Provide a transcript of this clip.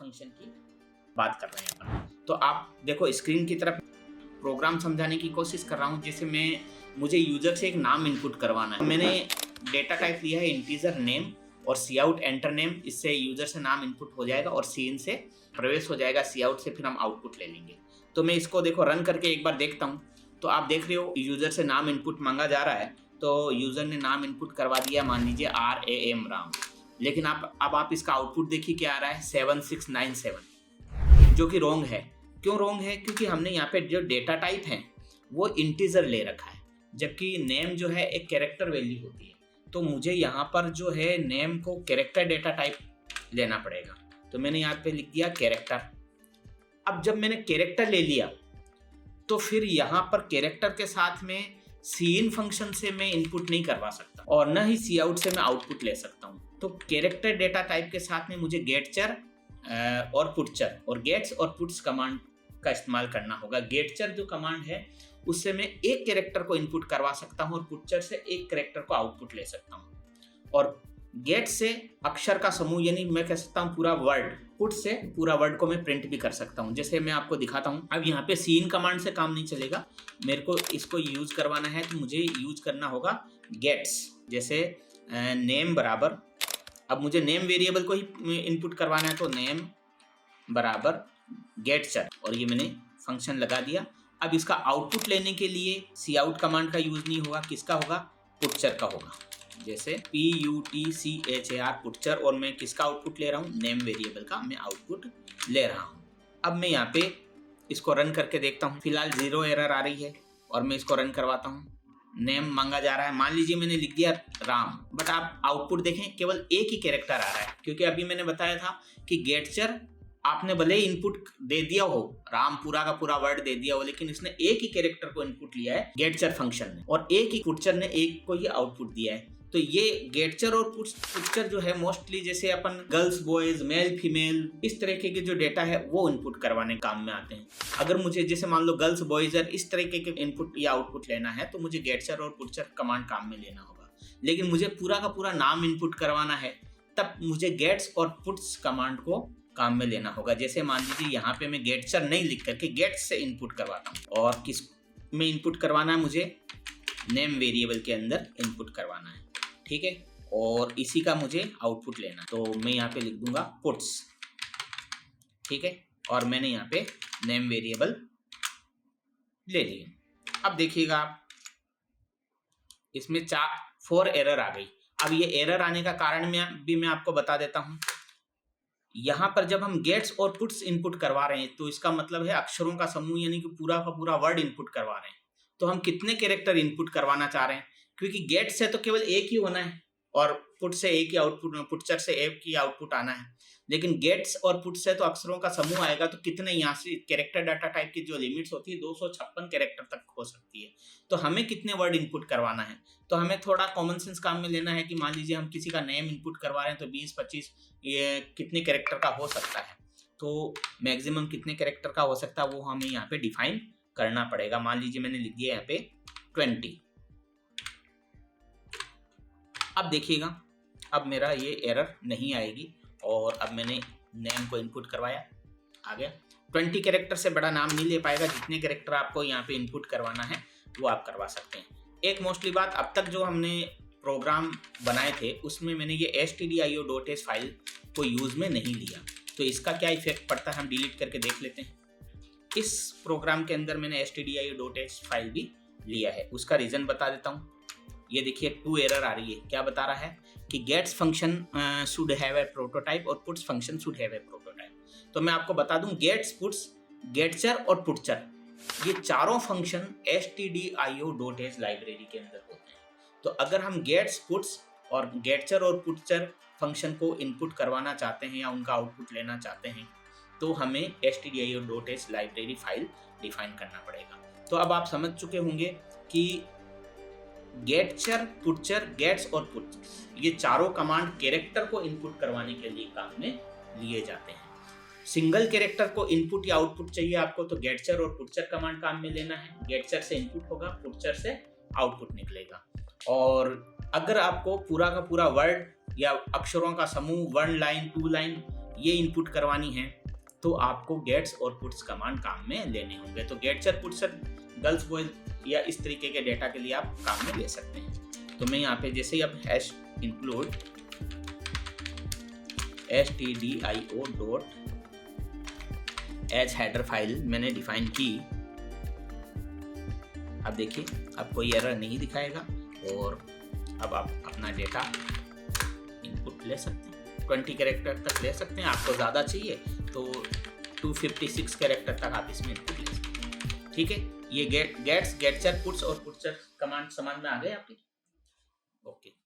Function की बात कर रहे हैं अपन। तो आप देखो स्क्रीन की तरफ प्रोग्राम समझाने की कोशिश कर रहा हूँ। जैसे मुझे यूजर से एक नाम इनपुट करवाना है। मैंने डेटा टाइप लिया है इंटीजर नेम और सी आउट एंटर नेम। इससे यूजर से नाम इनपुट हो जाएगा और सी इन से प्रवेश हो जाएगा, सी आउट से फिर हम आउटपुट ले लेंगे। तो मैं इसको देखो रन करके एक बार देखता हूँ। तो आप देख रहे हो यूजर से नाम इनपुट मांगा जा रहा है। तो यूजर ने नाम इनपुट करवा दिया, मान लीजिए RAM राम। लेकिन अब आप इसका आउटपुट देखिए क्या आ रहा है, 7697, जो कि रॉन्ग है। क्यों रॉन्ग है? क्योंकि हमने यहाँ पे जो डेटा टाइप है वो इंटीजर ले रखा है, जबकि नेम जो है एक कैरेक्टर वैल्यू होती है। तो मुझे यहाँ पर जो है नेम को कैरेक्टर डेटा टाइप लेना पड़ेगा। तो मैंने यहाँ पे लिख दिया कैरेक्टर। अब जब मैंने कैरेक्टर ले लिया तो फिर यहाँ पर कैरेक्टर के साथ में सी इन फंक्शन से मैं इनपुट नहीं करवा सकता और न ही सी आउट से मैं आउटपुट ले सकता हूँ। तो कैरेक्टर डेटा टाइप के साथ में मुझे गेटचर और पुटचर और गेट्स और पुट्स कमांड का इस्तेमाल करना होगा। गेटचर जो कमांड है उससे मैं एक कैरेक्टर को इनपुट करवा सकता हूँ और पुटचर से एक कैरेक्टर को आउटपुट ले सकता हूँ। और गेट से अक्षर का समूह, यानी मैं कह सकता हूँ पूरा वर्ड। पुट से पूरा वर्ड को मैं प्रिंट भी कर सकता हूँ, जैसे मैं आपको दिखाता हूँ। अब यहाँ पे सीन कमांड से काम नहीं चलेगा, मेरे को इसको यूज करवाना है तो मुझे यूज करना होगा गेट्स। जैसे नेम बराबर, अब मुझे नेम वेरिएबल को ही इनपुट करवाना है तो नेम बराबर गेटचर, और ये मैंने फंक्शन लगा दिया। अब इसका आउटपुट लेने के लिए सी आउट कमांड का यूज नहीं होगा, किसका होगा, पुटचर का होगा। जैसे PUTCHAR पुटचर, और मैं किसका आउटपुट ले रहा हूँ, नेम वेरिएबल का मैं आउटपुट ले रहा हूँ। अब मैं यहाँ पे इसको रन करके देखता हूँ। फिलहाल 0 एरर आ रही है और मैं इसको रन करवाता हूँ। नेम मांगा जा रहा है, मान लीजिए मैंने लिख दिया राम, बट आप आउटपुट देखें केवल एक ही कैरेक्टर आ रहा है, क्योंकि अभी मैंने बताया था कि गेटचर आपने भले ही इनपुट दे दिया हो, राम पूरा का पूरा वर्ड दे दिया हो, लेकिन इसने एक ही कैरेक्टर को इनपुट लिया है गेटचर फंक्शन ने, और एक ही पुटचर ने एक को ही आउटपुट दिया है। तो ये गेटचर और पुटचर जो है मोस्टली जैसे अपन गर्ल्स बॉयज, मेल फीमेल, इस तरीके के जो डेटा है वो इनपुट करवाने काम में आते हैं। अगर मुझे जैसे मान लो गर्ल्स बॉयज इस तरीके के इनपुट या आउटपुट लेना है तो मुझे गेटचर और पुटचर कमांड काम में लेना होगा। लेकिन मुझे पूरा का पूरा नाम इनपुट करवाना है तब मुझे गेट्स और पुट्स कमांड को काम में लेना होगा। जैसे मान लीजिए यहाँ पे मैं गेटचर नहीं लिख करके गेट्स से इनपुट करवाता हूँ, और किस में इनपुट करवाना है, मुझे नेम वेरिएबल के अंदर इनपुट करवाना है, ठीक है। और इसी का मुझे आउटपुट लेना, तो मैं यहाँ पे लिख दूंगा पुट्स, ठीक है। और मैंने यहाँ पे नेम वेरिएबल ले लिए। अब देखिएगा आप, इसमें 4 एरर आ गई। अब ये एरर आने का कारण मैं आपको बता देता हूँ। यहाँ पर जब हम गेट्स और पुट्स इनपुट करवा रहे हैं तो इसका मतलब है अक्षरों का समूह, यानी कि पूरा का पूरा वर्ड इनपुट करवा रहे हैं। तो हम कितने कैरेक्टर इनपुट करवाना चाह रहे हैं, क्योंकि गेट से तो केवल एक ही होना है और पुट से एक ही आउटपुट, पुटचर से एक ही आउटपुट आना है। लेकिन गेट्स और पुट से तो अक्षरों का समूह आएगा। तो कितने यहाँ से कैरेक्टर डाटा टाइप की जो लिमिट्स होती है 256 कैरेक्टर तक हो सकती है। तो हमें कितने वर्ड इनपुट करवाना है, तो हमें थोड़ा कॉमन सेंस काम में लेना है कि मान लीजिए हम किसी का नेम इनपुट करवा रहे हैं तो 20-25 ये कितने कैरेक्टर का हो सकता है। तो मैक्सिमम कितने कैरेक्टर का हो सकता है वो हमें यहाँ पे डिफाइन करना पड़ेगा। मान लीजिए मैंने लिख दिया यहाँ पे 20। अब देखिएगा, अब मेरा ये एरर नहीं आएगी और अब मैंने नेम को इनपुट करवाया, आ गया। 20 कैरेक्टर से बड़ा नाम नहीं ले पाएगा। जितने कैरेक्टर आपको यहाँ पे इनपुट करवाना है वो आप करवा सकते हैं। एक मोस्टली बात, अब तक जो हमने प्रोग्राम बनाए थे उसमें मैंने ये stdio.h फाइल को यूज़ में नहीं लिया। तो इसका क्या इफेक्ट पड़ता है हम डिलीट करके देख लेते हैं। इस प्रोग्राम के अंदर मैंने stdio.h फाइल भी लिया है, उसका रीज़न बता देता हूँ। ये देखिए 2 एरर आ रही है। क्या बता रहा है कि gets function should have a prototype और puts function should have a prototype. तो मैं आपको बता दूं, गेट्स, पुट्स, गेटचर और पुटचर ये चारों फंक्शन stdio.h लाइब्रेरी के अंदर होते हैं। तो अगर हम गेट्स, पुट्स और गेटचर और पुटचर फंक्शन को इनपुट करवाना चाहते हैं या उनका आउटपुट लेना चाहते हैं तो हमें stdio.h लाइब्रेरी फाइल डिफाइन करना पड़ेगा। तो अब आप समझ चुके होंगे कि गेटचर, पुटचर, गेट्स और पुट्स ये चारों कमांड कैरेक्टर को इनपुट करवाने के लिए काम में लिए जाते हैं। सिंगल कैरेक्टर को इनपुट या आउटपुट चाहिए आपको तो गेटचर और पुटचर कमांड काम में लेना है। गेटचर से इनपुट होगा, पुटचर से आउटपुट निकलेगा। और अगर आपको पूरा का पूरा वर्ड या अक्षरों का समूह 1 लाइन, 2 लाइन ये इनपुट करवानी है तो आपको गेट्स और पुट्स कमांड काम में लेने होंगे। तो गेटसर पुटसर गर्ल्स बॉयज या इस तरीके के डेटा के लिए आप काम में ले सकते हैं। तो मैं यहाँ पे जैसे ही अब hash include stdio dot h header file मैंने डिफाइन की, अब देखिए अब कोई एरर नहीं दिखाएगा और अब आप अपना डेटा इनपुट ले सकते हैं। 20 कैरेक्टर तक ले सकते हैं, आपको ज़्यादा चाहिए तो 256 कैरेक्टर तक आप इसमें इनपुट ले सकते हैं। ठीक है, ये गेट्स गेटचर पुट्स और पुटचर कमांड समझ में आ गए आपकी? ओके।